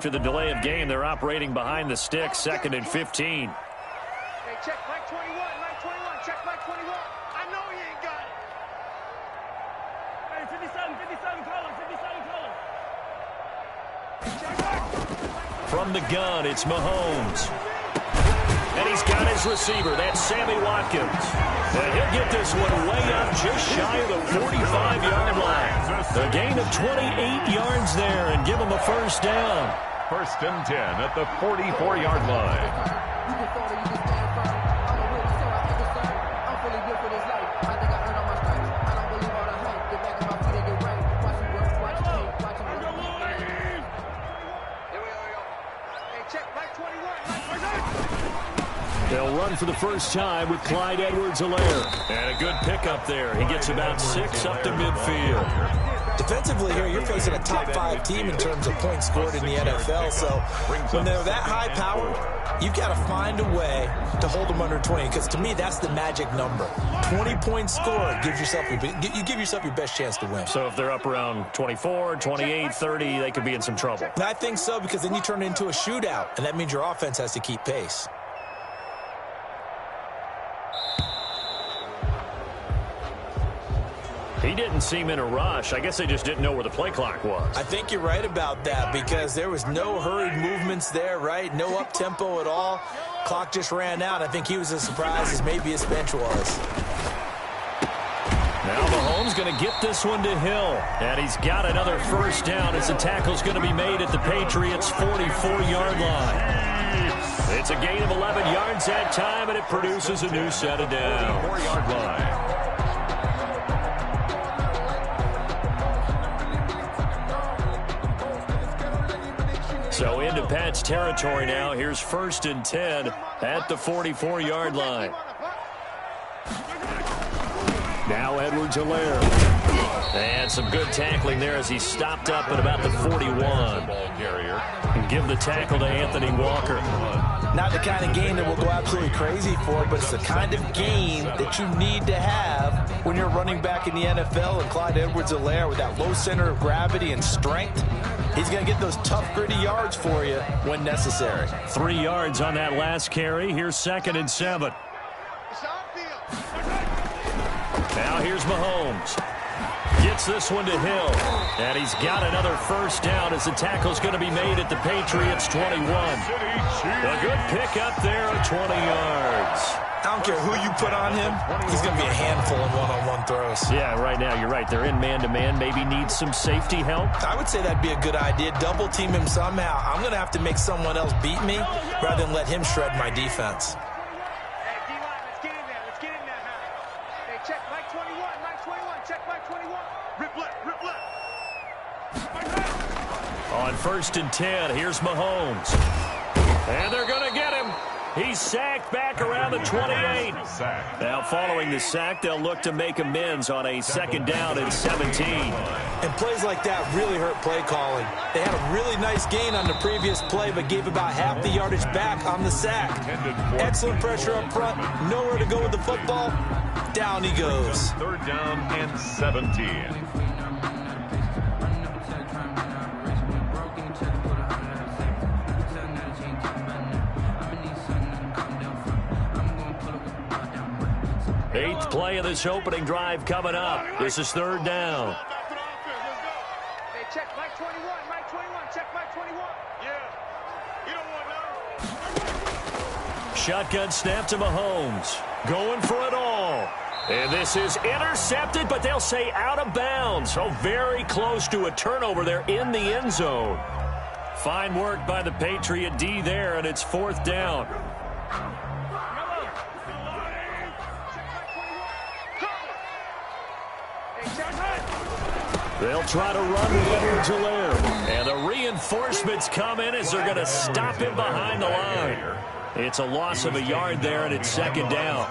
after the delay of game. They're operating behind the sticks, 2nd and 15. Hey, check Mike 21, Mike 21, check Mike 21. I know he ain't got it. Hey, 57 color, 57 color. From the gun, it's Mahomes. And he's got his receiver. That's Sammy Watkins. And he'll get this one way up just shy of the 45-yard line. A gain of 28 yards there and give him a first down. 1st and 10 at the 44-yard line. They'll run for the first time with Clyde Edwards-Helaire. And a good pickup there. He gets about 6 up to midfield. Defensively here, you're facing a top 5 team in terms of points scored in the NFL. So when they're that high-powered, you've got to find a way to hold them under 20. Because to me, that's the magic number. 20 points scored gives yourself you give yourself your best chance to win. So if they're up around 24, 28, 30, they could be in some trouble. I think so, because then you turn it into a shootout, and that means your offense has to keep pace. He didn't seem in a rush. I guess they just didn't know where the play clock was. I think you're right about that, because there was no hurried movements there, right? No up-tempo at all. Clock just ran out. I think he was as surprised as maybe his bench was. Now Mahomes going to get this one to Hill. And he's got another first down as the tackle's going to be made at the Patriots' 44-yard line. It's a gain of 11 yards that time, and it produces a new set of downs. 44-yard line. So into Pat's territory now. Here's 1st and 10 at the 44-yard line. Now Edwards-Helaire. And some good tackling there as he stopped up at about the 41. And give the tackle to Anthony Walker. Not the kind of game that we'll go absolutely crazy for, but it's the kind of game that you need to have when you're running back in the NFL. And Clyde Edwards-Helaire, with that low center of gravity and strength, he's going to get those tough, gritty yards for you when necessary. 3 yards on that last carry. Here's 2nd and 7. Now here's Mahomes. Gets this one to Hill. And he's got another first down as the tackle's going to be made at the Patriots' 21. A good pickup there of 20 yards. I don't care who you put on him. He's going to be a handful in one-on-one throws. Yeah, right now, you're right. They're in man-to-man. Maybe needs some safety help. I would say that'd be a good idea. Double team him somehow. I'm going to have to make someone else beat me rather than let him shred my defense. Hey, D-line, let's get in there. Let's get in there now. Hey, check Mike 21, Mike 21, check Mike 21. Rip left, rip left. On 1st and 10, here's Mahomes. And they're going to get him. He's sacked back around the 28. Now, following the sack, they'll look to make amends on a 2nd down and 17. And plays like that really hurt play calling. They had a really nice gain on the previous play, but gave about half the yardage back on the sack. Excellent pressure up front. Nowhere to go with the football. Down he goes. 3rd down and 17. Eighth play of this opening drive coming up. This is 3rd down. Hey, check Mike 21, Mike 21, check Mike 21. Yeah, you don't want none. Shotgun snap to Mahomes. Going for it all. And this is intercepted, but they'll say out of bounds. So very close to a turnover there in the end zone. Fine work by the Patriot D there, and it's 4th down. They'll try to run with Edwards-Helaire. And the reinforcements come in as they're going to stop him behind the line. It's a loss of a yard there, and it's 2nd down.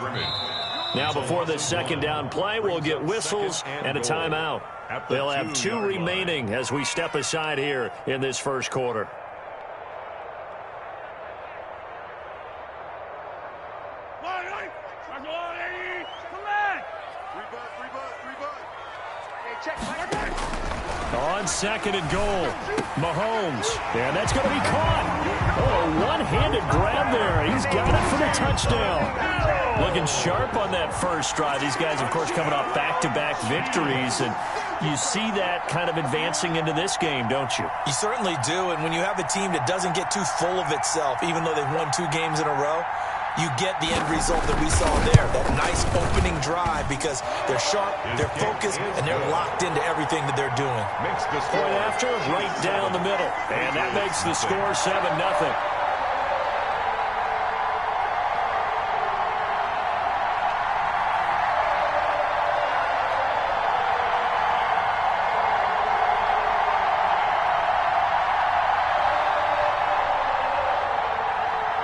Now, before this 2nd down play, we'll get whistles and a timeout. They'll have 2 remaining as we step aside here in this 1st quarter. On second and goal, Mahomes. And that's going to be caught. Oh, one-handed grab there. He's got it for the touchdown. Looking sharp on that first drive. These guys, of course, coming off back-to-back victories. And you see that kind of advancing into this game, don't you? You certainly do. And when you have a team that doesn't get too full of itself, even though they've won 2 games in a row, you get the end result that we saw there, that nice opening drive, because they're sharp, they're focused, and they're locked into everything that they're doing. Point after, right down the middle. And that makes the score 7-0.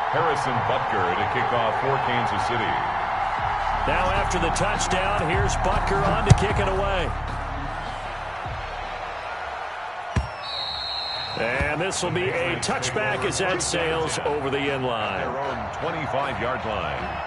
Harrison Butker to kick off for Kansas City. Now after the touchdown, here's Butker on to kick it away. And this will be a touchback as that sails over the end line. Their own 25-yard line.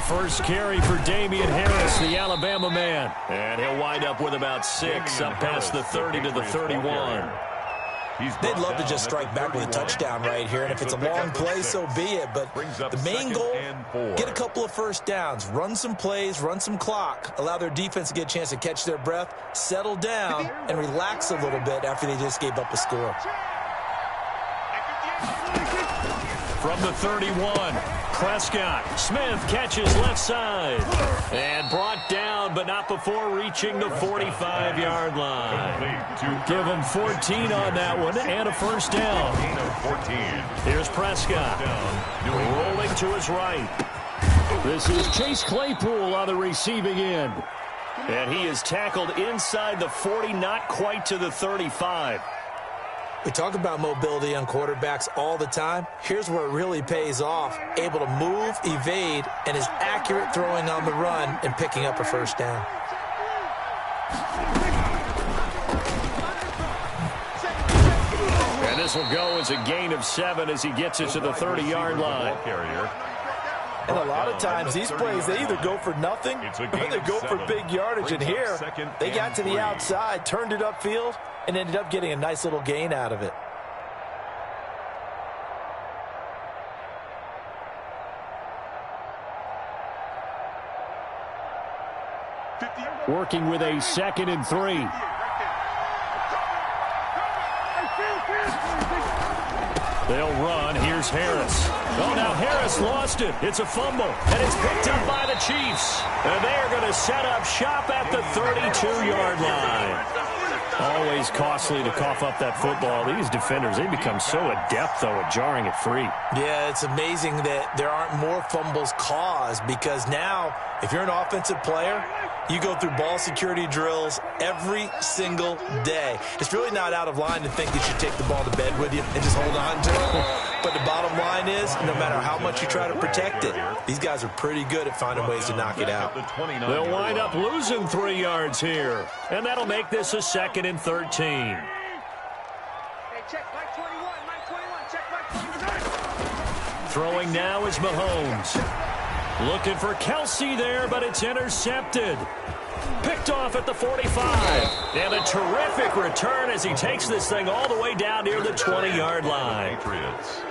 First carry for Damian Harris, the Alabama man. And he'll wind up with about 6, up past the 30 to the 31. They'd love to just strike back with a touchdown right here, and if it's a long play, so be it. But the main goal, get a couple of first downs, run some plays, run some clock, allow their defense to get a chance to catch their breath, settle down, and relax a little bit after they just gave up a score. From the 31, Prescott. Smith catches left side. And brought down, but not before reaching the 45-yard line. Give him 14 on that one and a first down. Here's Prescott. Rolling to his right. This is Chase Claypool on the receiving end. And he is tackled inside the 40, not quite to the 35. We talk about mobility on quarterbacks all the time. Here's where it really pays off. Able to move, evade, and is accurate throwing on the run and picking up a first down. And this will go as a gain of 7 as he gets it to the 30-yard line. And a lot of times these plays, they either go for nothing or they go for big yardage. And here, they got to the outside, turned it upfield, and ended up getting a nice little gain out of it. Working with a 2nd and 3. They'll run. Here's Harris. Oh, now Harris lost it. It's a fumble, and it's picked up by the Chiefs. And they are going to set up shop at the 32-yard line. Always costly to cough up that football. These defenders, they become so adept, though, at jarring it free. Yeah, it's amazing that there aren't more fumbles caused, because now, if you're an offensive player, you go through ball security drills every single day. It's really not out of line to think that you take the ball to bed with you and just hold on to it. But the bottom line is, no matter how much you try to protect it, these guys are pretty good at finding ways to knock it out. They'll wind up losing 3 yards here. And that'll make this a 2nd and 13. Hey, check Mike 21, Mike 21, check Mike 21. Throwing now is Mahomes. Looking for Kelsey there, but it's intercepted. Picked off at the 45. And a terrific return as he takes this thing all the way down near the 20-yard line. Patriots.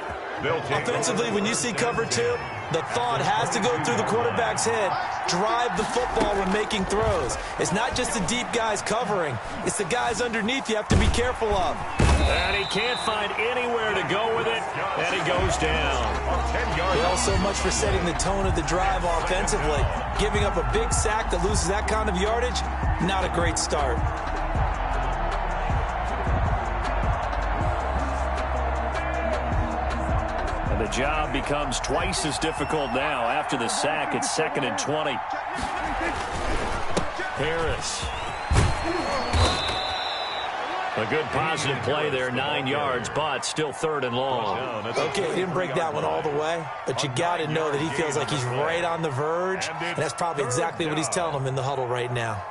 Offensively, when you see cover 2, the thought has to go through the quarterback's head. Drive the football when making throws. It's not just the deep guys covering. It's the guys underneath you have to be careful of. And he can't find anywhere to go with it, and he goes down. Well, so much for setting the tone of the drive offensively. Giving up a big sack that loses that kind of yardage, not a great start. And the job becomes twice as difficult now. After the sack, it's 2nd and 20. Harris. A good positive play there, 9 yards, but still 3rd and long. Okay, he didn't break that one all the way, but you got to know that he feels like he's right on the verge, and that's probably exactly what he's telling him in the huddle right now.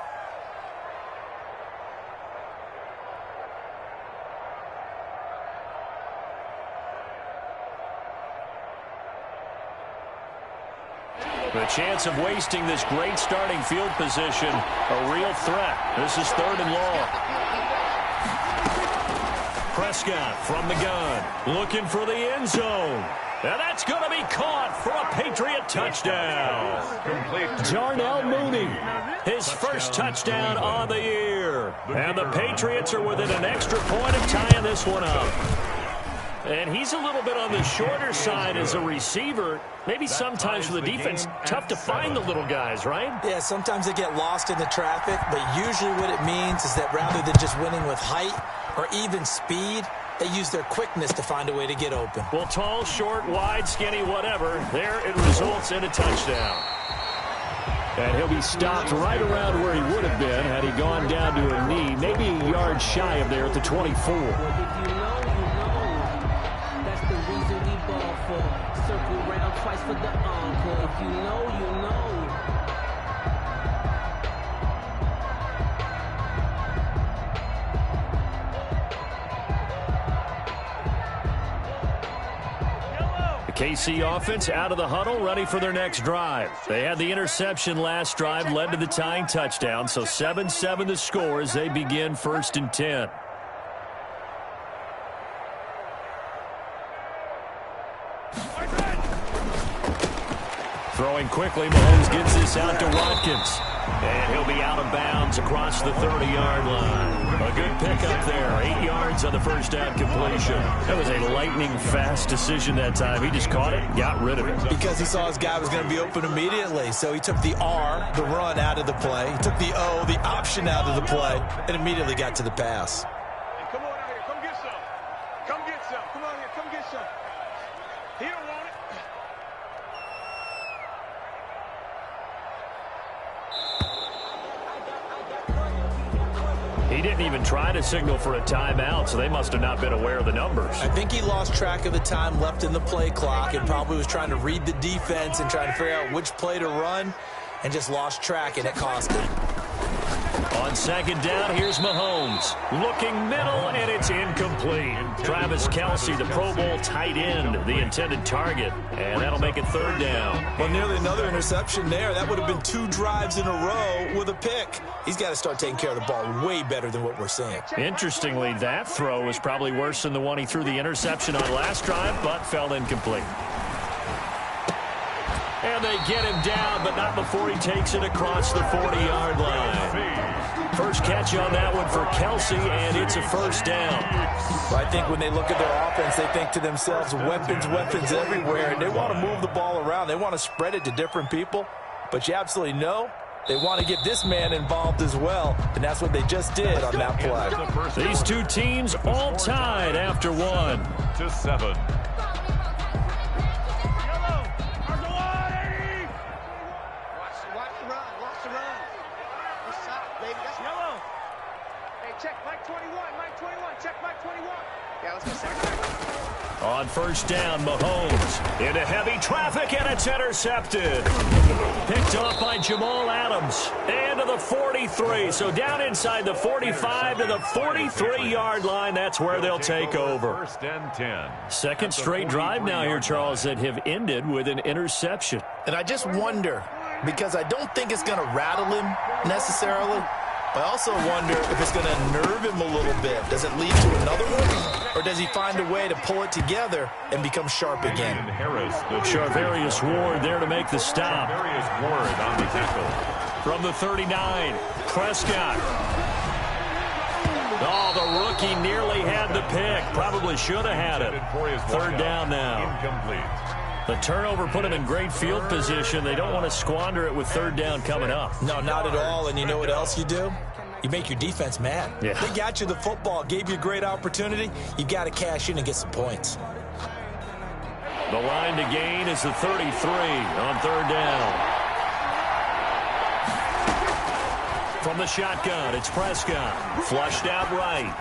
The chance of wasting this great starting field position, a real threat. This is 3rd and long. Prescott from the gun, looking for the end zone. And that's going to be caught for a Patriot touchdown. Darnell Mooney, his first touchdown on the year. And the Patriots are within an extra point of tying this one up. And he's a little bit on the shorter side as a receiver. Maybe sometimes for the defense, tough to find the little guys, right? Yeah, sometimes they get lost in the traffic, but usually what it means is that rather than just winning with height or even speed, they use their quickness to find a way to get open. Well, tall, short, wide, skinny, whatever, there it results in a touchdown. And he'll be stopped right around where he would have been had he gone down to a knee, maybe a yard shy of there at the 24. Circle round twice for the encore. If you know, you know. The KC offense out of the huddle, ready for their next drive. They had the interception last drive, led to the tying touchdown, so 7-7 the score as they begin 1st and 10. Throwing quickly, Mahomes gets this out to Watkins. And he'll be out of bounds across the 30-yard line. A good pickup there, 8 yards on the first down completion. That was a lightning-fast decision that time. He just caught it, got rid of it. Because he saw his guy was going to be open immediately. So he took the R, the run, out of the play. He took the O, the option, out of the play, and immediately got to the pass. Hey, come on out here. Come get some. Come get some. Come on here. Come get some. He don't want it. He didn't even try to signal for a timeout, so they must have not been aware of the numbers. I think he lost track of the time left in the play clock and probably was trying to read the defense and trying to figure out which play to run and just lost track, and it cost him. On 2nd down, here's Mahomes. Looking middle, and it's incomplete. Travis Kelce, the Pro Bowl tight end, the intended target. And that'll make it 3rd down. Well, nearly another interception there. That would have been 2 drives in a row with a pick. He's got to start taking care of the ball way better than what we're seeing. Interestingly, that throw was probably worse than the one he threw the interception on last drive, but fell incomplete. And they get him down, but not before he takes it across the 40-yard line. First catch on that one for Kelce, and it's a 1st down. Well, I think when they look at their offense, they think to themselves, weapons everywhere, and they want to move the ball around. They want to spread it to different people, but you absolutely know they want to get this man involved as well, and that's what they just did on that play. These two teams all tied after 1-7. Check Mike 21, Mike 21, check Mike 21. Yeah, let's go second. On 1st down, Mahomes into heavy traffic, and it's intercepted. Picked off by Jamal Adams. And to the 43. So down inside the 45 to the 43-yard line. That's where they'll take over. 1st and 10. Second straight drive now here, Charles, that have ended with an interception. And I just wonder, because I don't think it's going to rattle him necessarily, I also wonder if it's going to nerve him a little bit. Does it lead to another one? Or does he find a way to pull it together and become sharp again? Charvarius Ward there to make the stop. Charvarius Ward on the tackle. From the 39, Prescott. Oh, the rookie nearly had the pick. Probably should have had it. 3rd down now. Incomplete. The turnover put him in great field position. They don't want to squander it with 3rd down coming up. No, not at all. And you know what else you do? You make your defense mad. Yeah. They got you the football, gave you a great opportunity. You got to cash in and get some points. The line to gain is the 33 on 3rd down. From the shotgun, it's Prescott. Flushed out right.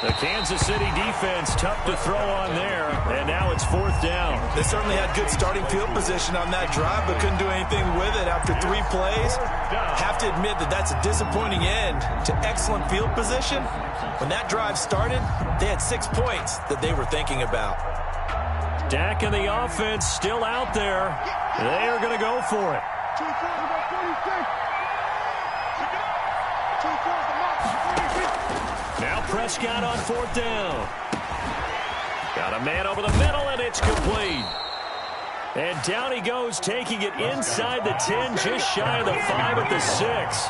The Kansas City defense tough to throw on there, and now it's 4th down. They certainly had good starting field position on that drive, but couldn't do anything with it after 3 plays. Have to admit that that's a disappointing end to excellent field position. When that drive started, they had 6 points that they were thinking about. Dak and the offense still out there. They are going to go for it. Now Prescott on 4th down. Got a man over the middle, and it's complete. And down he goes, taking it inside the 10, just shy of the 5 at the 6.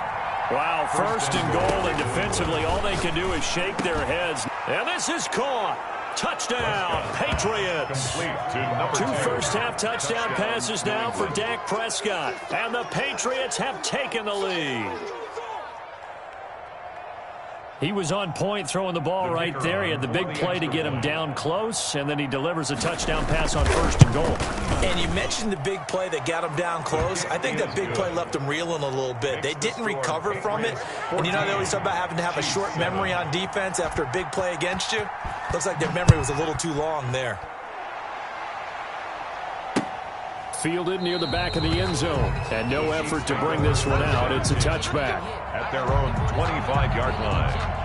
Wow, 1st and goal, and defensively all they can do is shake their heads. And this is caught. Touchdown, Patriots. 2 first-half touchdown passes now for Dak Prescott. And the Patriots have taken the lead. He was on point throwing the ball right there. He had the big play to get him down close, and then he delivers a touchdown pass on 1st and goal. And you mentioned the big play that got him down close. I think that big play left him reeling a little bit. They didn't recover from it. And you know, they always talk about having to have a short memory on defense after a big play against you. Looks like their memory was a little too long there. Fielded near the back of the end zone. And no effort to bring this one out. It's a touchback. At their own 25-yard line.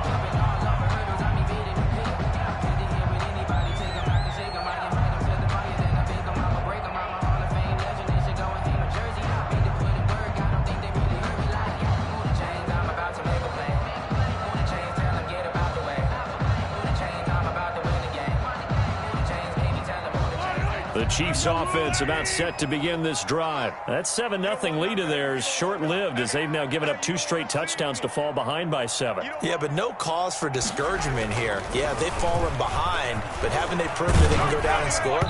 The Chiefs offense about set to begin this drive. That 7-0 lead of theirs short-lived as they've now given up 2 straight touchdowns to fall behind by 7. Yeah, but no cause for discouragement here. Yeah, they've fallen behind, but haven't they proved that they can go down and score?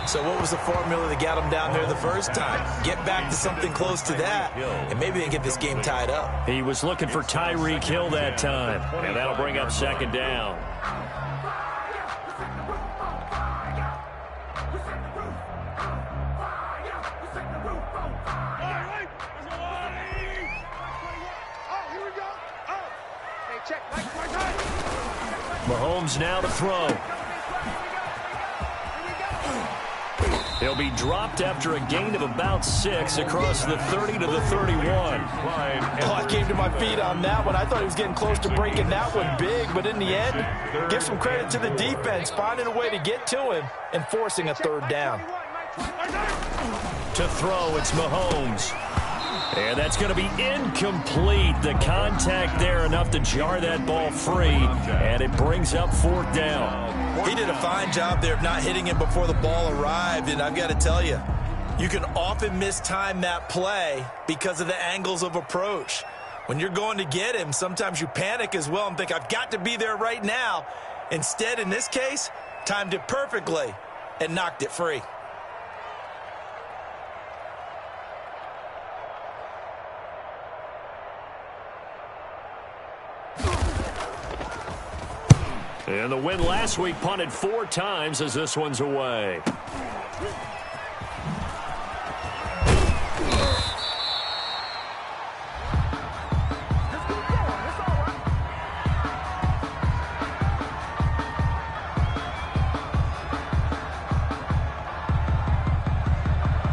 So what was the formula that got them down there the first time? Get back to something close to that, and maybe they can get this game tied up. He was looking for Tyreek Hill that time, and that'll bring up 2nd down. Mahomes now to throw. He'll be dropped after a gain of about 6 across the 30 to the 31. I came to my feet on that one. I thought he was getting close to breaking that one big, but in the end, give some credit to the defense, finding a way to get to him and forcing a 3rd down. To throw, it's Mahomes. And that's going to be incomplete. The contact there enough to jar that ball free, and it brings up 4th down. He did a fine job there of not hitting him before the ball arrived, and I've got to tell you, you can often mistime that play because of the angles of approach. When you're going to get him, sometimes you panic as well and think, I've got to be there right now. Instead, in this case, timed it perfectly and knocked it free. And the win last week punted 4 times as this one's away.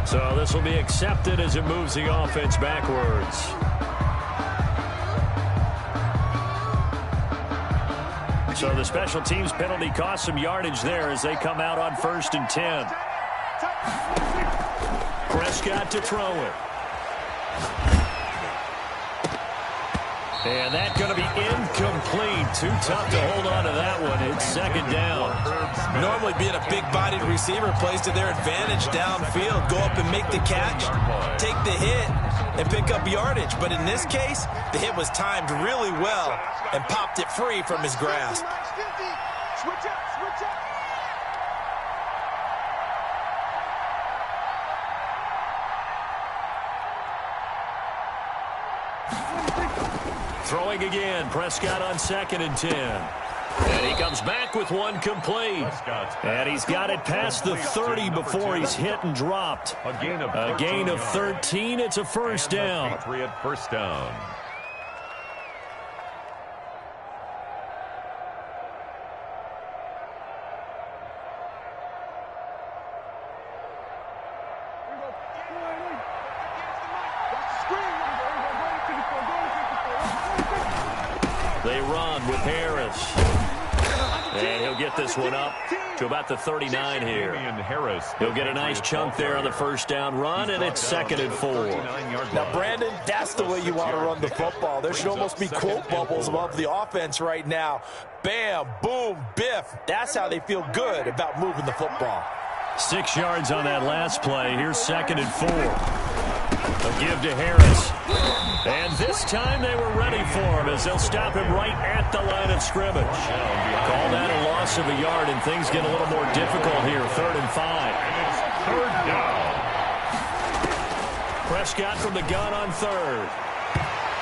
So this will be accepted as it moves the offense backwards. So the special teams penalty cost some yardage there as they come out on 1st and 10. Prescott to throw it. And that's going to be incomplete. Too tough to hold on to that one. It's 2nd down. Normally being a big-bodied receiver plays to their advantage downfield. Go up and make the catch, take the hit, and pick up yardage. But in this case, the hit was timed really well and popped it free from his grasp. Switch up, switch up. Throwing again, Prescott on 2nd and 10. And he comes back with one complete. And he's got it past the 30 before he's hit and dropped. A gain of 13. It's a 1st down. Patriot 1st down. They run with Harris. And he'll get this one up to about the 39 here. He'll get a nice chunk there on the first down run, and it's 2nd and 4. Now, Brandon, that's the way you want to run the football. There should almost be quote bubbles above the offense right now. Bam, boom, biff. That's how they feel good about moving the football. 6 yards on that last play. Here's 2nd and 4. A give to Harris. And this time they were ready for him as they'll stop him right at the line of scrimmage. Call that a loss of a yard, and things get a little more difficult here. 3rd and 5. Third down. Prescott from the gun on 3rd.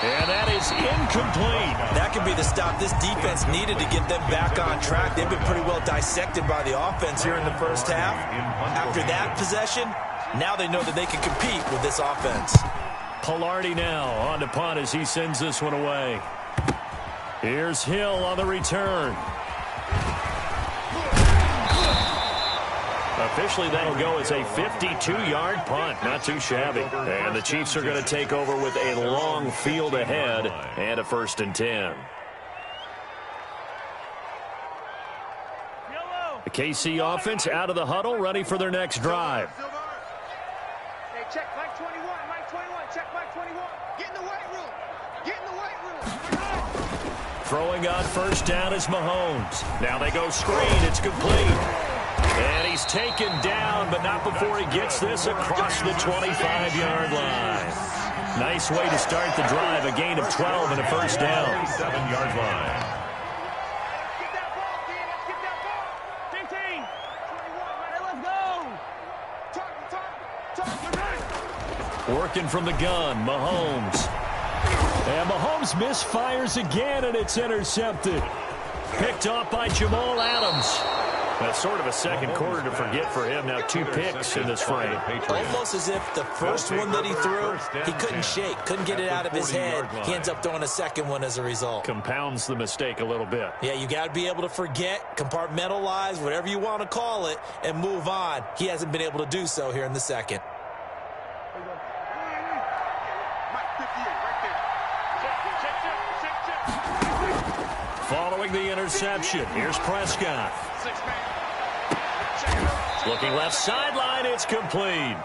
And that is incomplete. That could be the stop this defense needed to get them back on track. They've been pretty well dissected by the offense here in the first half. After that possession, now they know that they can compete with this offense. Pilardi now on to punt as he sends this one away. Here's Hill on the return. Officially, that'll go as a 52-yard punt. Not too shabby. And the Chiefs are going to take over with a long field ahead and a 1st and 10. The KC offense out of the huddle, ready for their next drive. Hey, check Mike 21, Mike 21, check Mike 21. Get in the weight room. Get in the weight room. Throwing on first down is Mahomes. Now they go screen. It's complete. And he's taken down, but not before he gets this across the 25-yard line. Nice way to start the drive. A gain of 12 and a first down. 7-yard line. Get that ball, Dean. Let's get that ball. 15. 21, man. Let's go. Talk. Working from the gun, Mahomes. And Mahomes misfires again, and it's intercepted. Picked off by Jamal Adams. That's sort of a second quarter to forget for him. Now 2 picks in this frame. Almost as if the first one that he threw, he couldn't shake, couldn't get it out of his head. He ends up throwing a second one as a result. Compounds the mistake a little bit. Yeah, you got to be able to forget, compartmentalize, whatever you want to call it, and move on. He hasn't been able to do so here in the second. Following the interception, here's Prescott. Looking left sideline, it's complete.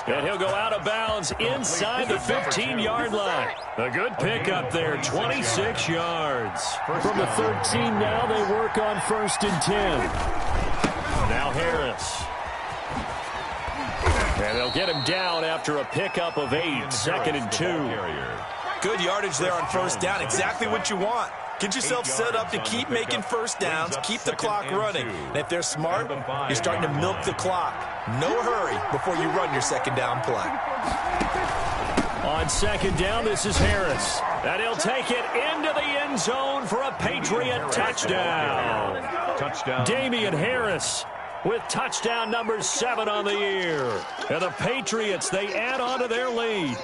And he'll go out of bounds inside the 15-yard line. A good pickup there, 26 yards. From the 13 now, they work on 1st and 10. Now Harris. And they'll get him down after a pickup of 8, 2nd and 2. Good yardage there on first down, exactly what you want. Get yourself set up to keep making first downs, keep the clock running. And if they're smart, you're starting to milk the clock. No hurry before you run your second down play. On second down, this is Harris. And he'll take it into the end zone for a Patriot touchdown. Damian Harris with touchdown number 7 on the year. And the Patriots, they add on to their lead.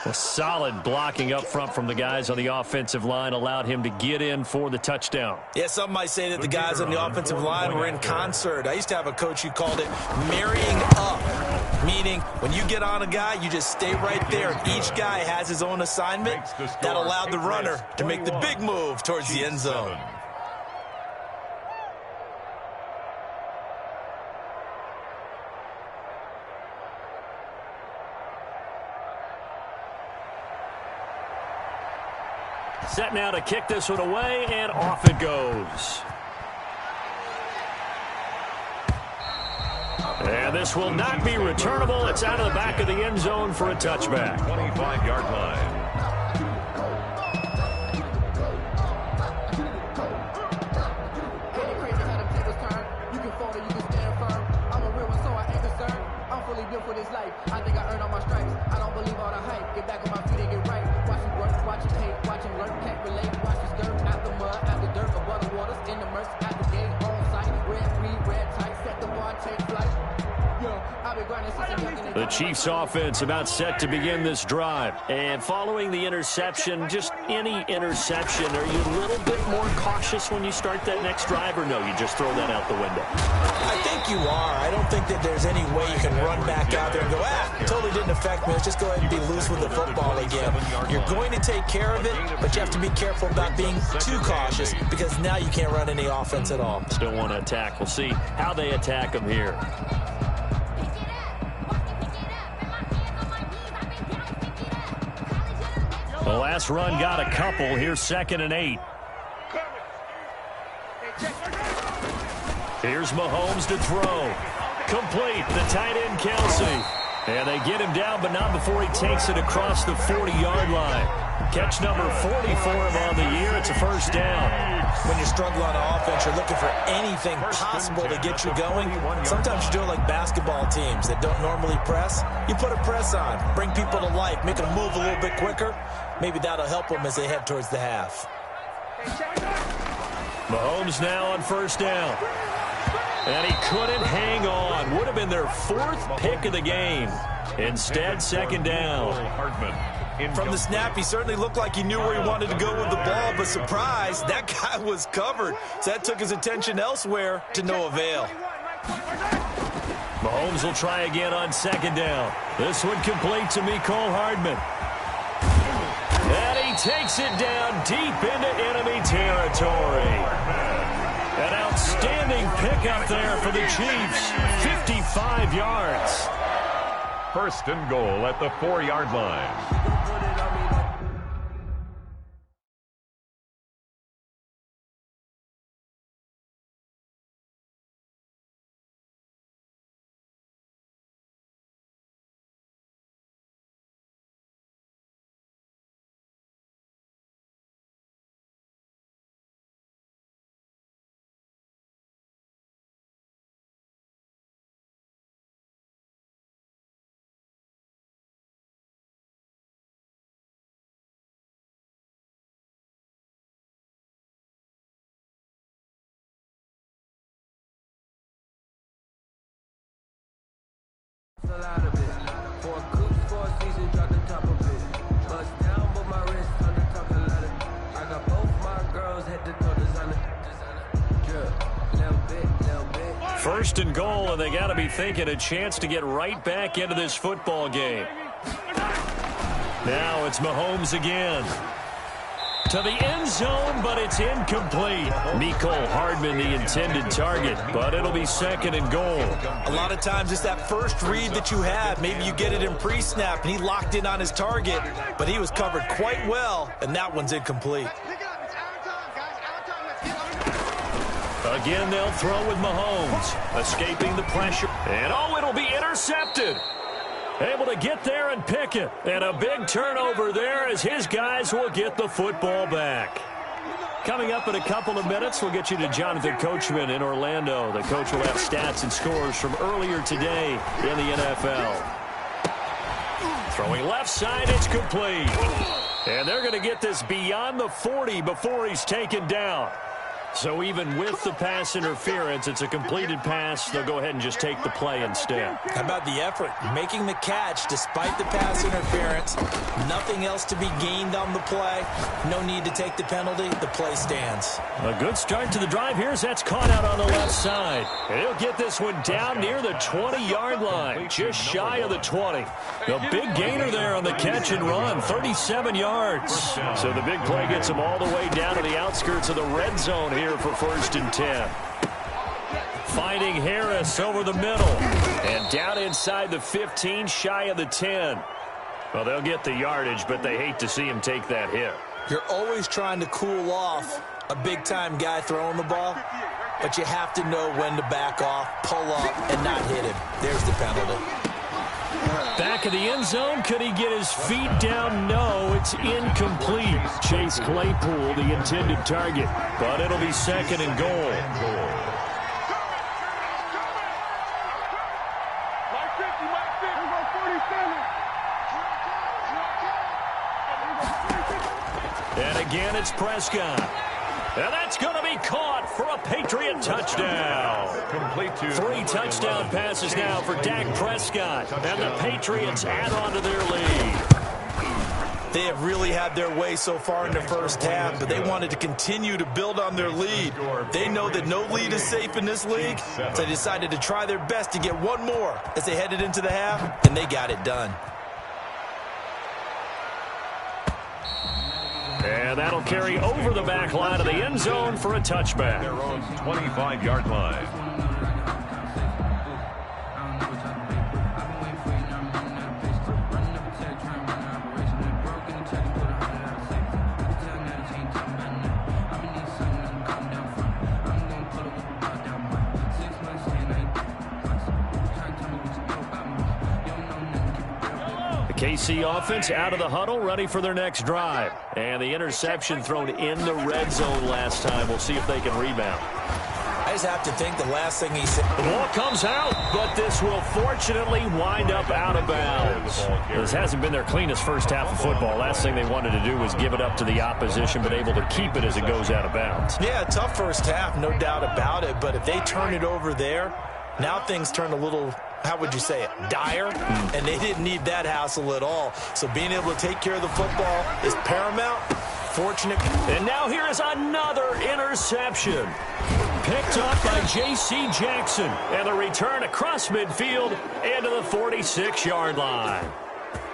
A solid blocking up front from the guys on the offensive line allowed him to get in for the touchdown. Yeah, some might say that the guys on the offensive line were in concert. I used to have a coach who called it marrying up, meaning when you get on a guy, you just stay right there, and each guy has his own assignment. That allowed the runner to make the big move towards the end zone. Set now to kick this one away, and off it goes. And this will not be returnable. It's out of the back of the end zone for a touchback. 25-yard line. For this life, I think I earned all my stripes. I don't believe all the hype. Get back on my feet and get right. Watch him work, watch him paint, watch him learn, can't relate. Watch his skirt out the mud, out the dirt, above the waters, in the mercy, at the gate, on sight. Red, green, red, tight, set the bar, take flight. Yo, I've been grinding since I'm young in the The Chiefs offense about set to begin this drive. And following the interception, just any interception, are you a little bit more cautious when you start that next drive, or no, you just throw that out the window? I think you are. I don't think that there's any way you can run back out there and go, totally didn't affect me. Let's just go ahead and be loose with the football again. You're going to take care of it, but you have to be careful about being too cautious because now you can't run any offense at all. Still want to attack. We'll see how they attack them here. The last run got a couple. Here's 2nd and 8. Here's Mahomes to throw. Complete. The tight end, Kelsey. And they get him down, but not before he takes it across the 40-yard line. Catch number 40 for him on the year. It's a first down. When you struggle on offense, you're looking for anything possible to get you going. Sometimes you do it like basketball teams that don't normally press. You put a press on, bring people to life, make them move a little bit quicker. Maybe that'll help them as they head towards the half. Mahomes now on first down. And he couldn't hang on. Would have been their 4th pick of the game. Instead, 2nd down. From the snap, he certainly looked like he knew where he wanted to go with the ball, but surprise, that guy was covered. So that took his attention elsewhere to no avail. Mahomes will try again on 2nd down. This one complete to Mecole Hardman. And he takes it down deep into enemy territory. An outstanding pickup there for the Chiefs. 55 yards. 1st and goal at the 4-yard line. First and goal, and they got to be thinking a chance to get right back into this football game. Now it's Mahomes again. To the end zone, but it's incomplete. Mecole Hardman, the intended target, but it'll be 2nd and goal. A lot of times it's that first read that you have. Maybe you get it in pre-snap, and he locked in on his target, but he was covered quite well, and that one's incomplete. Again, they'll throw with Mahomes, escaping the pressure. And, it'll be intercepted. Able to get there and pick it. And a big turnover there as his guys will get the football back. Coming up in a couple of minutes, we'll get you to Jonathan Coachman in Orlando. The coach will have stats and scores from earlier today in the NFL. Throwing left side, it's complete. And they're going to get this beyond the 40 before he's taken down. So even with the pass interference, it's a completed pass. They'll go ahead and just take the play instead. How about the effort? Making the catch despite the pass interference. Nothing else to be gained on the play. No need to take the penalty. The play stands. A good start to the drive here as that's caught out on the left side. And he'll get this one down near the 20-yard line, just shy of the 20. A big gainer there on the catch and run, 37 yards. So the big play gets him all the way down to the outskirts of the red zone here for 1st and 10. Finding Harris over the middle. And down inside the 15, shy of the 10. Well, they'll get the yardage, but they hate to see him take that hit. You're always trying to cool off a big-time guy throwing the ball, but you have to know when to back off, pull up, and not hit him. There's the penalty. Back of the end zone. Could he get his feet down? No, it's incomplete. Chase Claypool, the intended target, but it'll be 2nd and goal. And again, it's Prescott. And that's going to be caught for a Patriot touchdown. Complete to 3 touchdown passes now for Dak Prescott. And the Patriots add on to their lead. They have really had their way so far in the first half, but they wanted to continue to build on their lead. They know that no lead is safe in this league, so they decided to try their best to get one more as they headed into the half, and they got it done. And that'll carry over the back line of the end zone for a touchback. Their own 25-yard line. KC offense out of the huddle, ready for their next drive. And the interception thrown in the red zone last time. We'll see if they can rebound. I just have to think the last thing he said. The ball comes out, but this will fortunately wind up out of bounds. This hasn't been their cleanest first half of football. Last thing they wanted to do was give it up to the opposition, but able to keep it as it goes out of bounds. Yeah, tough first half, no doubt about it. But if they turn it over there, now things turn a little, how would you say it, dire? And they didn't need that hassle at all. So being able to take care of the football is paramount. Fortunate. And now here is another interception. Picked up by J.C. Jackson. And the return across midfield into the 46-yard line.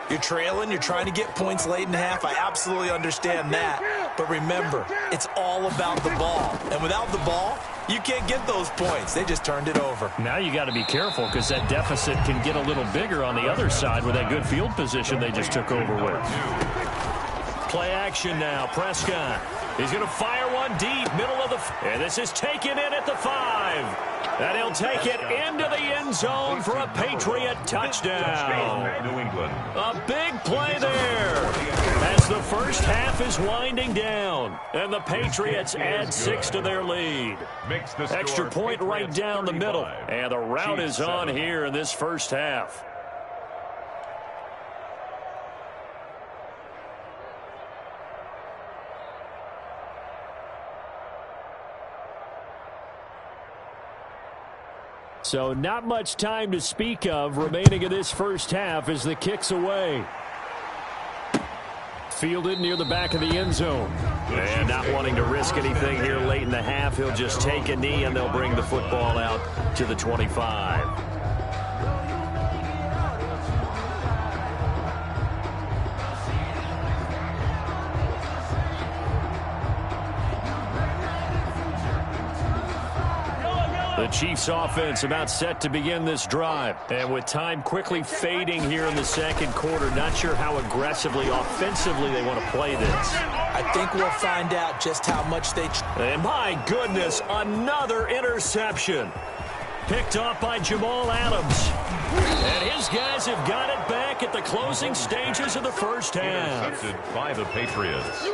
You're trailing, you're trying to get points late in the half. I absolutely understand that. But remember, it's all about the ball. And without the ball, you can't get those points. They just turned it over. Now you got to be careful because that deficit can get a little bigger on the other side with that good field position they just took over with. Play action now. Prescott. He's going to fire one deep, middle of the... And this is taken in at the 5. And he'll take it into the end zone for a Patriot touchdown. New England. A big play there as the first half is winding down. And the Patriots add 6 to their lead. Extra point right down the middle. And the route is on here in this first half. So not much time to speak of remaining in this first half as the kick's away. Fielded near the back of the end zone. And not wanting to risk anything here late in the half, he'll just take a knee and they'll bring the football out to the 25. The Chiefs offense about set to begin this drive. And with time quickly fading here in the second quarter, not sure how aggressively, offensively they want to play this. I think we'll find out just how much they... And my goodness, another interception. Picked off by Jamal Adams. And his guys have got it back at the closing stages of the first half. Intercepted by the Patriots.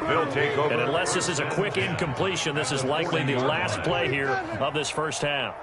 They'll take over. And unless this is a quick incompletion, this is likely the last play here of this first half.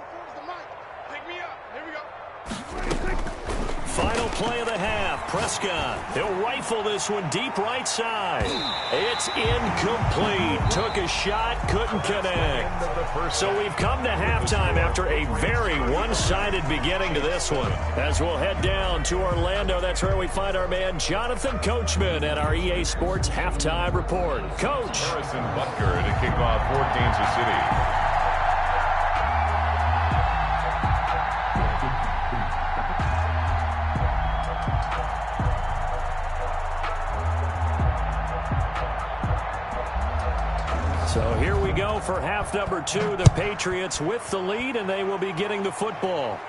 Final play of the half. Prescott. He'll rifle this one deep right side. It's incomplete. Took a shot, couldn't connect. So we've come to halftime after a very one-sided beginning to this one. As we'll head down to Orlando, that's where we find our man Jonathan Coachman at our EA Sports Halftime Report. Coach. Harrison Butker to kick off for Kansas City. So here we go for half number 2. The Patriots with the lead, and they will be getting the football.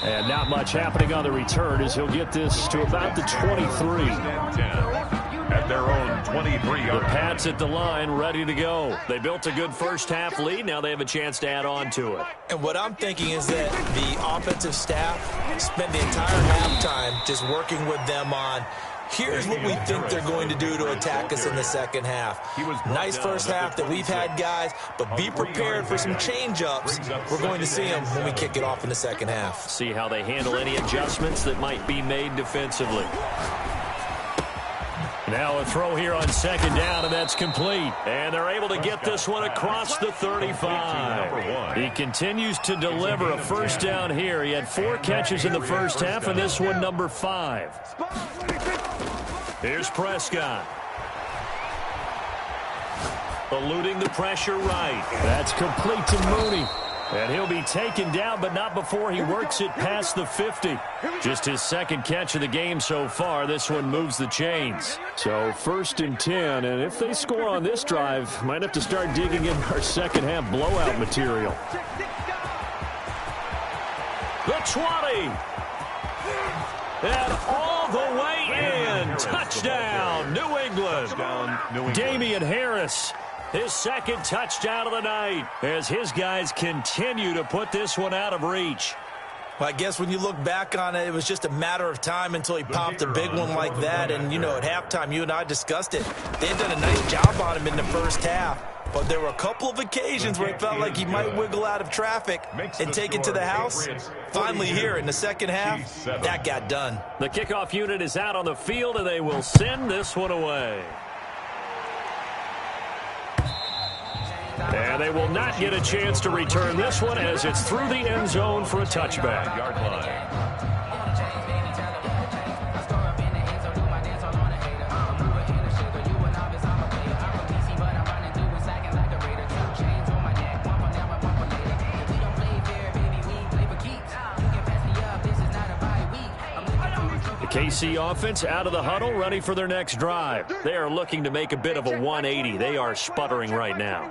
And not much happening on the return as he'll get this to about the 23. At their own 23-yard. The Pats at the line, ready to go. They built a good first half lead. Now they have a chance to add on to it. And what I'm thinking is that the offensive staff spent the entire halftime just working with them on, here's what we think they're going to do to attack us in the second half. Nice first half that we've had, guys, but be prepared for some change-ups. We're going to see them when we kick it off in the second half. See how they handle any adjustments that might be made defensively. Now a throw here on second down, and that's complete. And they're able to get this one across the 35. He continues to deliver a first down here. He had 4 catches in the first half, and this one number 5. Here's Prescott. Eluding the pressure right. That's complete to Mooney. And he'll be taken down, but not before he works it past the 50. Just his second catch of the game so far. This one moves the chains. So 1st and 10, and if they score on this drive, might have to start digging in our second half blowout material. The 20. And all the way in. Touchdown, New England. Damian Harris. His second touchdown of the night as his guys continue to put this one out of reach. Well, I guess when you look back on it, it was just a matter of time until he popped a big one like that. And, you know, at halftime, you and I discussed it. They had done a nice job on him in the first half. But there were a couple of occasions where it felt like he might wiggle out of traffic and take it to the house. Finally here in the second half, that got done. The kickoff unit is out on the field, and they will send this one away. And they will not get a chance to return this one as it's through the end zone for a touchback. Yard line. The KC offense out of the huddle, ready for their next drive. They are looking to make a bit of a 180. They are sputtering right now.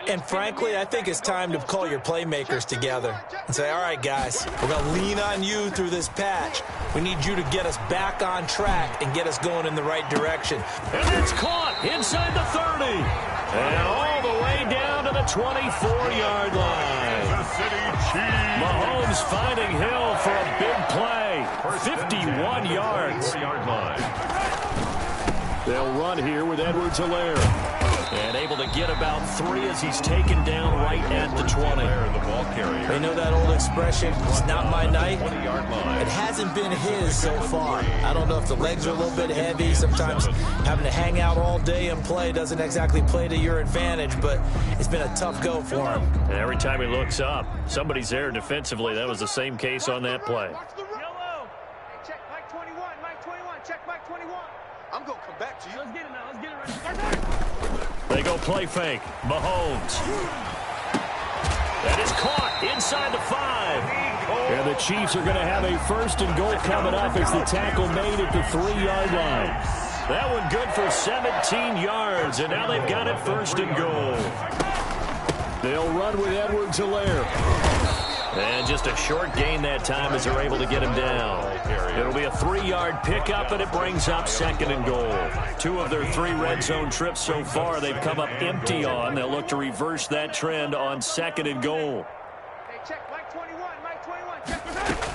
And frankly, I think it's time to call your playmakers together and say, all right, guys, we're going to lean on you through this patch. We need you to get us back on track and get us going in the right direction. And it's caught inside the 30. And all the way down to the 24-yard line. Mahomes finding Hill for a big play. 51 yards. They'll run here with Edwards-Helaire. And able to get about 3 as he's taken down right at the 20. They know that old expression, it's not my night. It hasn't been his so far. I don't know if the legs are a little bit heavy. Sometimes having to hang out all day and play doesn't exactly play to your advantage, but it's been a tough go for him. And every time he looks up, somebody's there defensively. That was the same case on that play. Yellow. Hey, check Mike 21. Mike 21. Check Mike 21. I'm going to come back to you. Let's get it now. Let's get it right. They go play fake. Mahomes. That is caught inside the 5. And the Chiefs are going to have a 1st and goal coming up as the tackle made at the 3-yard line. That one good for 17 yards, and now they've got it 1st and goal. They'll run with Edwards-Helaire. And just a short gain that time as they're able to get him down. It'll be a 3-yard pickup, and it brings up 2nd and goal. 2 of their 3 red zone trips so far they've come up empty on. They'll look to reverse that trend on 2nd and goal. Hey, check Mike 21. Mike 21. Check the back.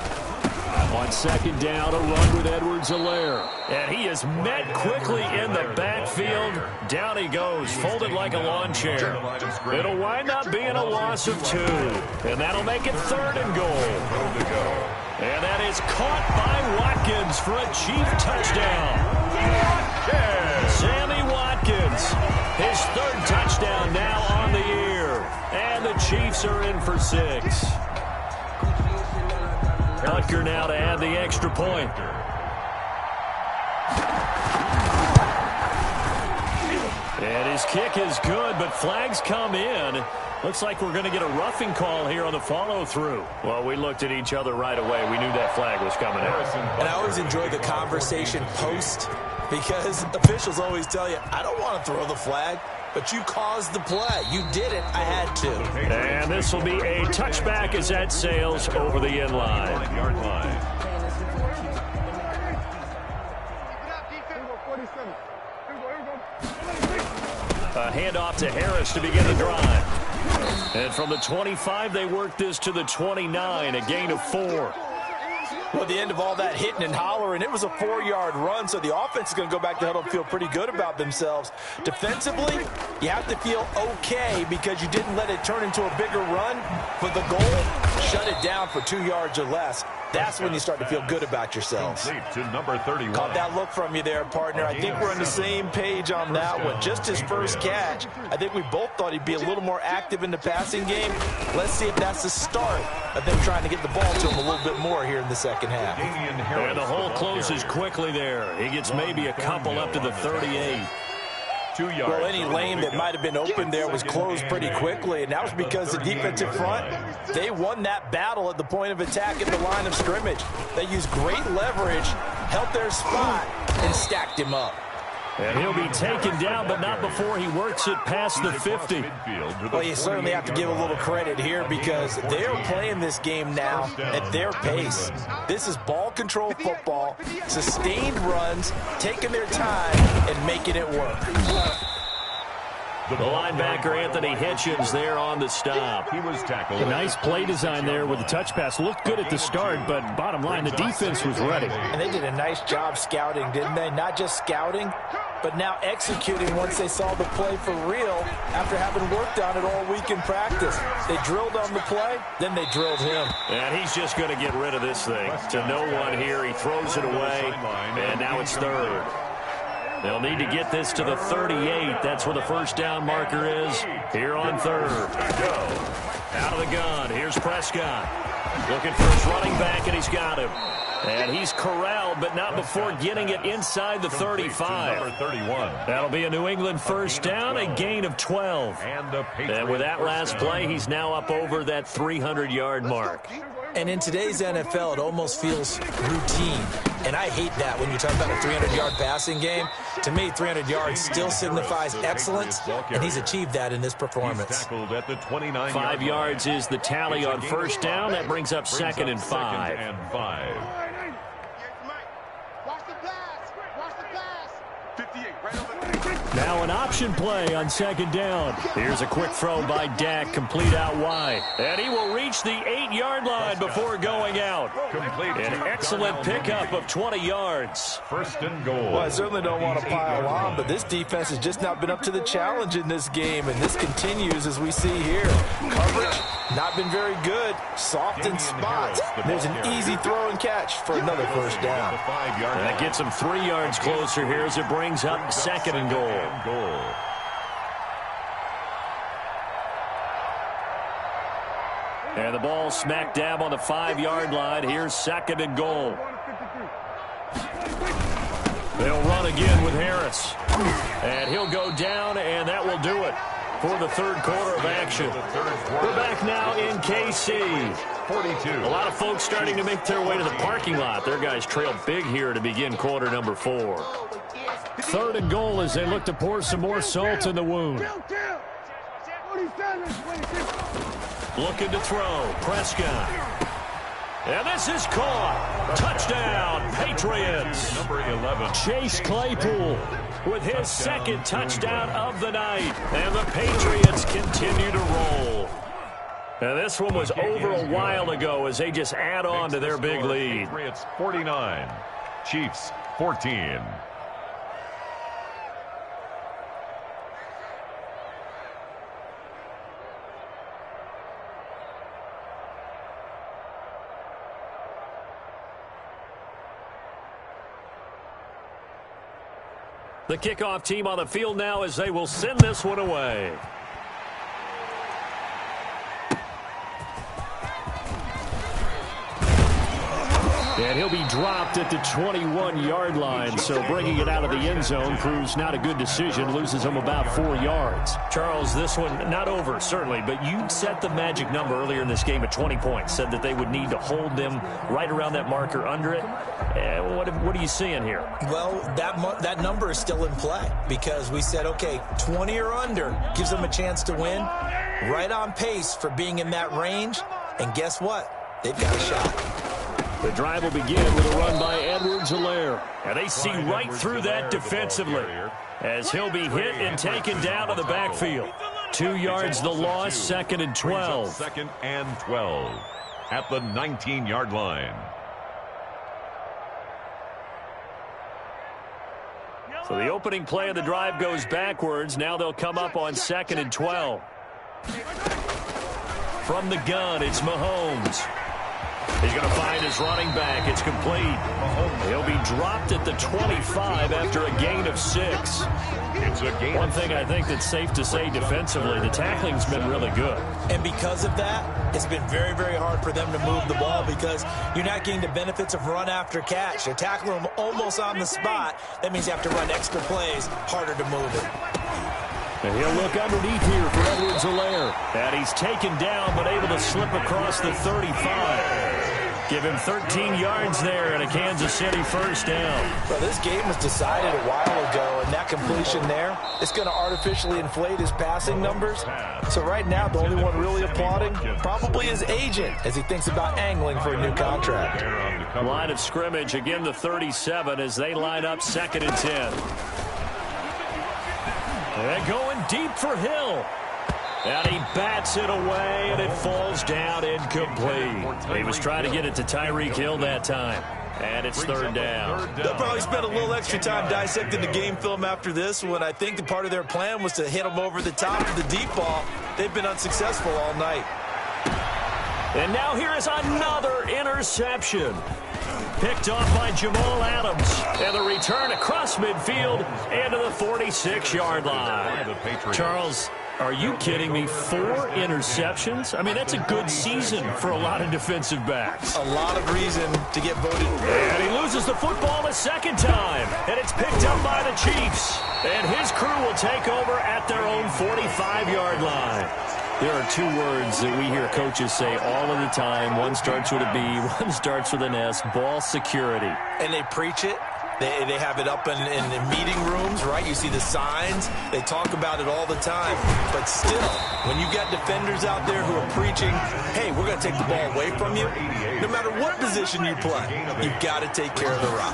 On 2nd down, a run with Edwards-Helaire. And he is met quickly in the backfield. Down he goes, folded like a lawn chair. It'll wind up being a loss of 2. And that'll make it 3rd and goal. And that is caught by Watkins for a Chief touchdown. Sammy Watkins, his 3rd touchdown now on the year. And the Chiefs are in for 6. Butker now to add the extra point. And his kick is good, but flags come in. Looks like we're going to get a roughing call here on the follow-through. Well, we looked at each other right away. We knew that flag was coming out. And I always enjoy the conversation post because officials always tell you, I don't want to throw the flag, but you caused the play. You did it. I had to. And this will be a touchback as that sails over the end line. Yard line. A handoff to Harris to begin the drive. And from the 25, they work this to the 29, a gain of 4. Well, at the end of all that hitting and hollering, it was a 4-yard run, so the offense is going to go back to the huddle and feel pretty good about themselves. Defensively, you have to feel okay because you didn't let it turn into a bigger run. For the goal, shut it down for 2 yards or less. That's when you start to feel good about yourselves. To number 31. Caught that look from you there, partner. I think we're on the same page on that one. Just his first catch. I think we both thought he'd be a little more active in the passing game. Let's see if that's the start of them trying to get the ball to him a little bit more here in the second half. And the hole closes quickly there. He gets maybe a couple up to the 38. 2 yards. Well, any lane that might have been open there was closed pretty quickly, and that was because the defensive front, they won that battle at the point of attack at the line of scrimmage. They used great leverage, held their spot, and stacked him up. And he'll be taken down, but not before he works it past the 50. Well, you certainly have to give a little credit here because they're playing this game now at their pace. This is ball control football, sustained runs, taking their time, and making it work. The linebacker, Anthony Hitchens, there on the stop. He was tackled. A nice play design there with the touch pass. Looked good at the start, but bottom line, the defense was ready. And they did a nice job scouting, didn't they? Not just scouting, but now executing once they saw the play for real after having worked on it all week in practice. They drilled on the play, then they drilled him. And he's just going to get rid of this thing. To no one here, he throws it away, and now it's third. They'll need to get this to the 38. That's where the first down marker is here on third. Out of the gun. Here's Prescott. Looking for his running back, and he's got him. And he's corralled, but not before getting it inside the 35. Number 31. That'll be a New England first down, a gain of 12. And with that last play, he's now up over that 300-yard mark. And in today's NFL, it almost feels routine. And I hate that when you talk about a 300-yard passing game. To me, 300 yards still signifies excellence, and he's achieved that in this performance. 5 yards is the tally on first down. That brings up second and 5. Now an option play on second down. Here's a quick throw by Dak, complete out wide. And he will reach the 8-yard line before going out. An excellent pickup of 20 yards. First and goal. Well, I certainly don't want to pile on, but this defense has just not been up to the challenge in this game, and this continues as we see here. Coverage, not been very good. Soft in spots. There's an easy throw and catch for another first down. And that gets him 3 yards closer here as it brings up second and goal. And the ball smack dab on the 5-yard line. Here's second and goal. They'll run again with Harris. And he'll go down, and that will do it for the third quarter of action. We're back now in KC. 42. A lot of folks starting to make their way to the parking lot. Their guys trail big here to begin quarter number 4. Third and goal as they look to pour some more salt in the wound. Looking to throw. Prescott. And this is caught. Touchdown, Patriots. Number 11. Chase Claypool with his second touchdown of the night. And the Patriots continue to roll. Now this one was over a while ago as they just add on to their big lead. Patriots 49. Chiefs 14. The kickoff team on the field now as they will send this one away. And he'll be dropped at the 21-yard line, so bringing it out of the end zone proves not a good decision, loses him about 4 yards. Charles, this one not over, certainly, but you set the magic number earlier in this game at 20 points, said that they would need to hold them right around that marker under it. What are you seeing here? Well, that number is still in play because we said, okay, 20 or under gives them a chance to win. Right on pace for being in that range, and guess what? They've got a shot. The drive will begin with a run by Edwards-Helaire. And they see right through that defensively as he'll be hit and taken down to the backfield. 2 yards the loss, second and 12. Second and 12 at the 19-yard line. So the opening play of the drive goes backwards. Now they'll come up on second and 12. From the gun, it's Mahomes. He's going to find his running back. It's complete. He'll be dropped at the 25 after a gain of 6. One thing I think that's safe to say defensively, the tackling's been really good. And because of that, it's been very, very hard for them to move the ball because you're not getting the benefits of run after catch. They're tackling them almost on the spot. That means you have to run extra plays, harder to move it. And he'll look underneath here for Edwards-Helaire. And he's taken down but able to slip across the 35. Give him 13 yards there and a Kansas City first down. Well, this game was decided a while ago, and that completion there is going to artificially inflate his passing numbers. So right now, the only one really applauding probably his agent as he thinks about angling for a new contract. Line of scrimmage, again the 37 as they line up 2nd and 10. And going deep for Hill. And he bats it away, and it falls down incomplete. He was trying to get it to Tyreek Hill that time. And it's 3rd down. They'll probably spend a little extra time dissecting the game film after this one. I think the part of their plan was to hit him over the top of the deep ball. They've been unsuccessful all night. And now here is another interception. Picked off by Jamal Adams. And the return across midfield into the 46-yard line. Charles, are you kidding me? 4 interceptions? I mean, that's a good season for a lot of defensive backs. A lot of reason to get voted. And he loses the football a 2nd time. And it's picked up by the Chiefs. And his crew will take over at their own 45-yard line. There are 2 words that we hear coaches say all of the time. One starts with a B, one starts with an S, ball security. And they preach it. They have it up in meeting rooms, right? You see the signs. They talk about it all the time. But still, when you got defenders out there who are preaching, hey, we're going to take the ball away from you, no matter what position you play, you've got to take care of the rock.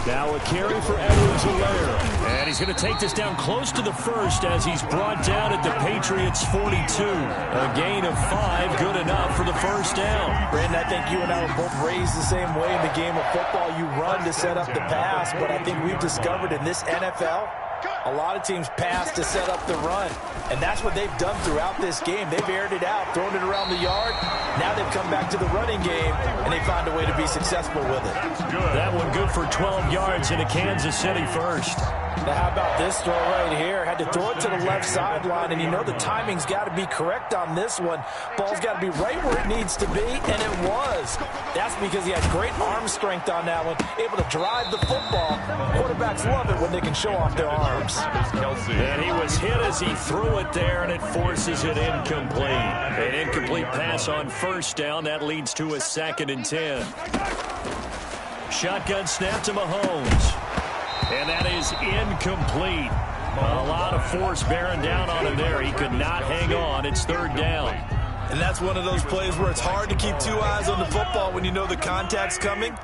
Now a carry for Edwards-Helaire. And he's going to take this down close to the 1st as he's brought down at the Patriots 42. A gain of 5, good enough for the first down. Brandon, I think you and I were both raised the same way in the game of football. You run to set up the pass, but I think we've discovered in this NFL, a lot of teams pass to set up the run. And that's what they've done throughout this game. They've aired it out, thrown it around the yard. Now they've come back to the running game, and they found a way to be successful with it. That one good for 12 yards in a Kansas City first. Now, how about this throw right here? Had to throw it to the left sideline, and you know the timing's got to be correct on this one. Ball's got to be right where it needs to be, and it was. That's because he had great arm strength on that one, able to drive the football. Quarterbacks love it when they can show off their arms. And he was hit as he threw it there, and it forces it incomplete. An incomplete pass on first down. That leads to a 2nd and 10. Shotgun snap to Mahomes. And that is incomplete. A lot of force bearing down on him there. He could not hang on. It's 3rd down. And that's one of those plays where it's hard to keep 2 eyes on the football when you know the contact's coming,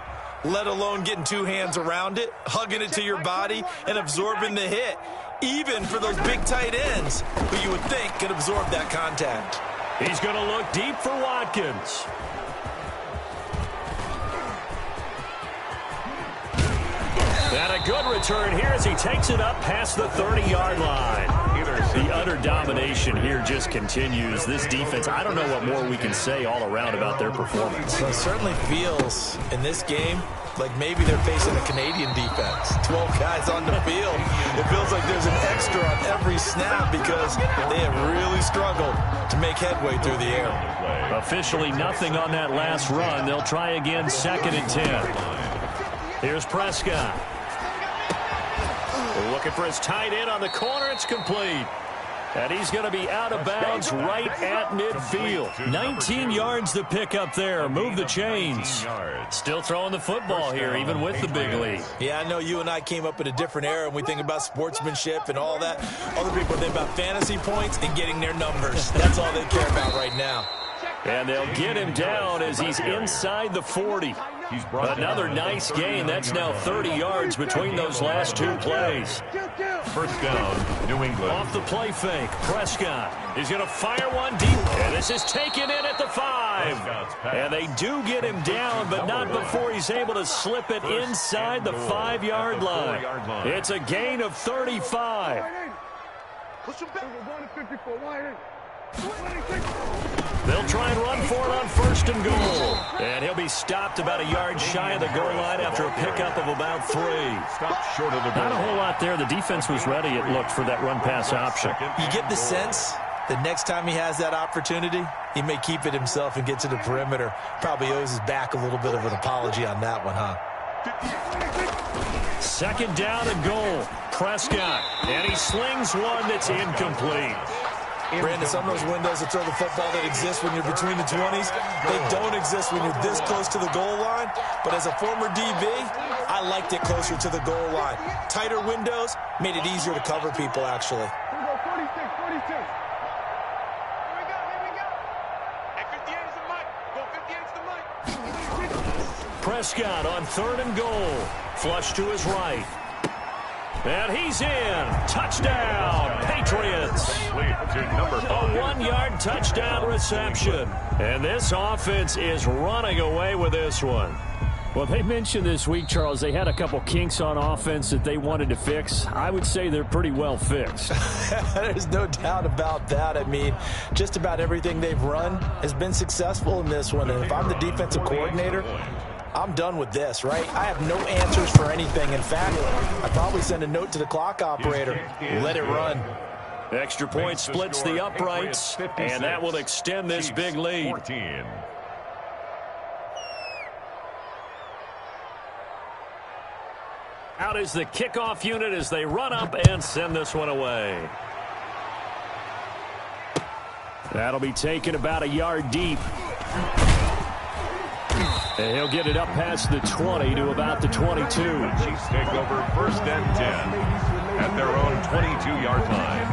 let alone getting 2 hands around it, hugging it to your body, and absorbing the hit, even for those big tight ends who you would think could absorb that contact. He's going to look deep for Watkins. And a good return here as he takes it up past the 30-yard line. The utter domination here just continues. This defense, I don't know what more we can say all around about their performance. Well, it certainly feels in this game like maybe they're facing a Canadian defense. 12 guys on the field. It feels like there's an extra on every snap because they have really struggled to make headway through the air. Officially nothing on that last run. They'll try again 2nd and 10. Here's Prescott. Looking for his tight end on the corner. It's complete. And he's going to be out of bounds right at midfield. 19 yards to pick up there. Move the chains. Still throwing the football here, even with the big lead. Yeah, I know you and I came up in a different era, and we think about sportsmanship and all that. Other people think about fantasy points and getting their numbers. That's all they care about right now. And they'll get him down as he's inside the 40. Another nice gain. That's now 30 yards between those last 2 plays. First down, New England. Off the play fake, Prescott. He's going to fire one deep. And this is taken in at the 5. And they do get him down, but not before he's able to slip it inside the 5-yard line. It's a gain of 35. Push him back. They'll try and run for it on 1st and goal. And he'll be stopped about a yard shy of the goal line after a pickup of about 3. Stop short of the goal. Not a whole lot there. The defense was ready, it looked, for that run-pass option. You get the sense that next time he has that opportunity, he may keep it himself and get to the perimeter. Probably owes his back a little bit of an apology on that one, huh? 2nd down and goal. Prescott. And he slings one that's incomplete. Brandon, some of those windows to throw the football that exist when you're between the 20s, they don't exist when you're this close to the goal line. But as a former DB, I liked it closer to the goal line. Tighter windows made it easier to cover people, actually. Here we go, 46. Here we go. Hey, 58 is the mic. Go 58 is the mic. Prescott on 3rd and goal. Flush to his right. And he's in. Touchdown, Patriots. A 1-yard touchdown reception. And this offense is running away with this one. Well, they mentioned this week, Charles, they had a couple kinks on offense that they wanted to fix. I would say they're pretty well fixed. There's no doubt about that. I mean, just about everything they've run has been successful in this one. And if I'm the defensive coordinator, I'm done with this, right? I have no answers for anything. In fact, I'd probably send a note to the clock operator. Let it run. Extra point splits the uprights, and that will extend this big lead. 14. Out is the kickoff unit as they run up and send this one away. That'll be taken about a yard deep. And he'll get it up past the 20 to about the 22. Chiefs take over 1st and 10 at their own 22-yard line.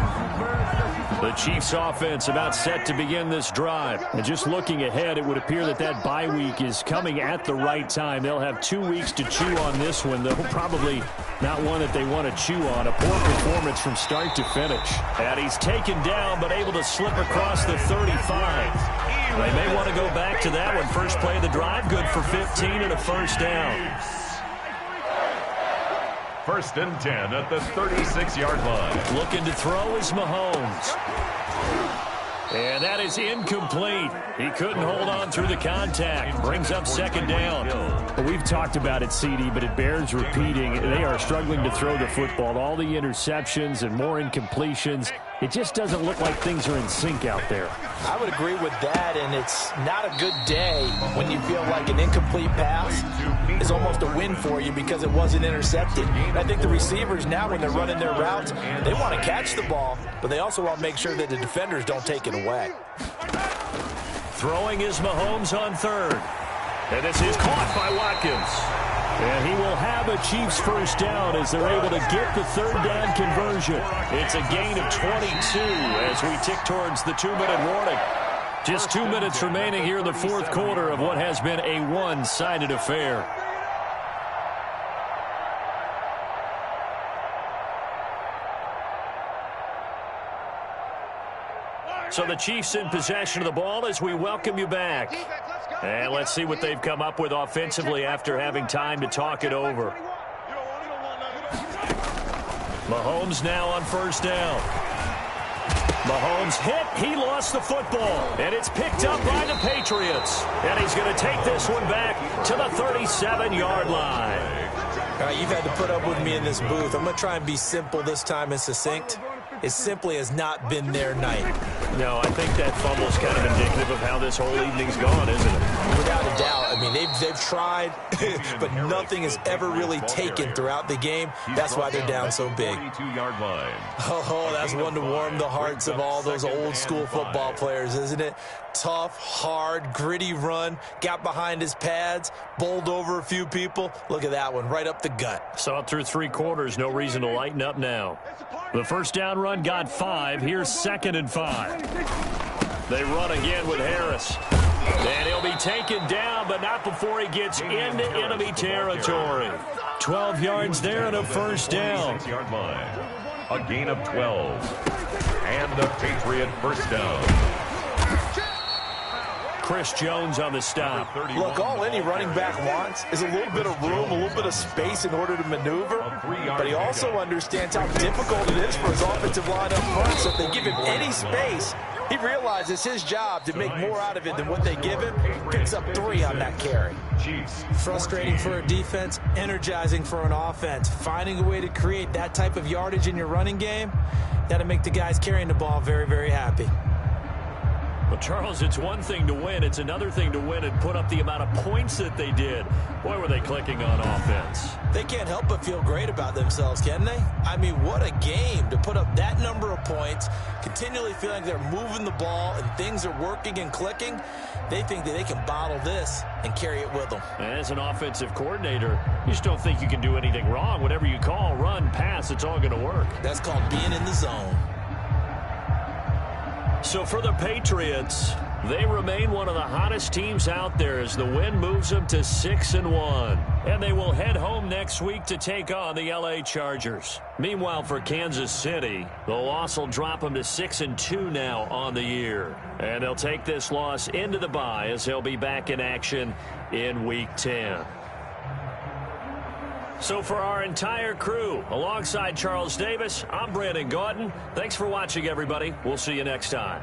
The Chiefs offense about set to begin this drive. And just looking ahead, it would appear that that bye week is coming at the right time. They'll have 2 weeks to chew on this one, though probably not one that they want to chew on. A poor performance from start to finish. And he's taken down, but able to slip across the 35. They may want to go back to that one. First play of the drive, good for 15 and a 1st down. 1st and 10 at the 36-yard line. Looking to throw is Mahomes. And that is incomplete. He couldn't hold on through the contact. Brings up 2nd down. Well, we've talked about it, CD, but it bears repeating. They are struggling to throw the football. All the interceptions and more incompletions. It just doesn't look like things are in sync out there. I would agree with that, and it's not a good day when you feel like an incomplete pass is almost a win for you because it wasn't intercepted. And I think the receivers now, when they're running their routes, they want to catch the ball, but they also want to make sure that the defenders don't take it away. Throwing is Mahomes on 3rd. And this is caught by Watkins. And he will have a Chiefs 1st down as they're able to get the 3rd down conversion. It's a gain of 22 as we tick towards the 2-minute warning. Just 2 minutes remaining here in the 4th quarter of what has been a one-sided affair. So the Chiefs in possession of the ball as we welcome you back. And let's see what they've come up with offensively after having time to talk it over. Mahomes now on 1st down. Mahomes hit. He lost the football. And it's picked up by the Patriots. And he's going to take this one back to the 37-yard line. All right, you've had to put up with me in this booth. I'm going to try and be simple this time and succinct. It simply has not been their night. No, I think that fumble is kind of indicative of how this whole evening's gone, isn't it? Without a doubt. I mean, they've tried, but nothing has ever really taken throughout the game. That's why they're down so big. Oh, that's one to warm the hearts of all those old school football players, isn't it? Tough, hard, gritty run. Got behind his pads, bowled over a few people. Look at that one, right up the gut. Saw it through 3 quarters. No reason to lighten up now. The 1st down run got 5. Here's 2nd and 5. They run again with Harris. And he'll be taken down, but not before he gets into enemy territory. 12 yards there and a 1st down. A gain of 12. And the Patriot 1st down. Chris Jones on the stop. Look, all any running back wants is a little bit of room, a little bit of space in order to maneuver. But he also understands how difficult it is for his offensive line up front. So if they give him any space, He realizes it's his job to make more out of it than what they give him. Picks up 3 on that carry. Chiefs. Frustrating for a defense, energizing for an offense. Finding a way to create that type of yardage in your running game, that'll make the guys carrying the ball very, very happy. Well, Charles, it's one thing to win. It's another thing to win and put up the amount of points that they did. Boy, were they clicking on offense. They can't help but feel great about themselves, can they? I mean, what a game to put up that number of points, continually feeling they're moving the ball and things are working and clicking. They think that they can bottle this and carry it with them. And as an offensive coordinator, you just don't think you can do anything wrong. Whatever you call, run, pass, it's all going to work. That's called being in the zone. So for the Patriots, they remain one of the hottest teams out there as the win moves them to 6-1. And they will head home next week to take on the LA Chargers. Meanwhile, for Kansas City, the loss will drop them to 6-2 now on the year. And they'll take this loss into the bye as they'll be back in action in Week 10. So for our entire crew, alongside Charles Davis, I'm Brandon Gautin. Thanks for watching, everybody. We'll see you next time.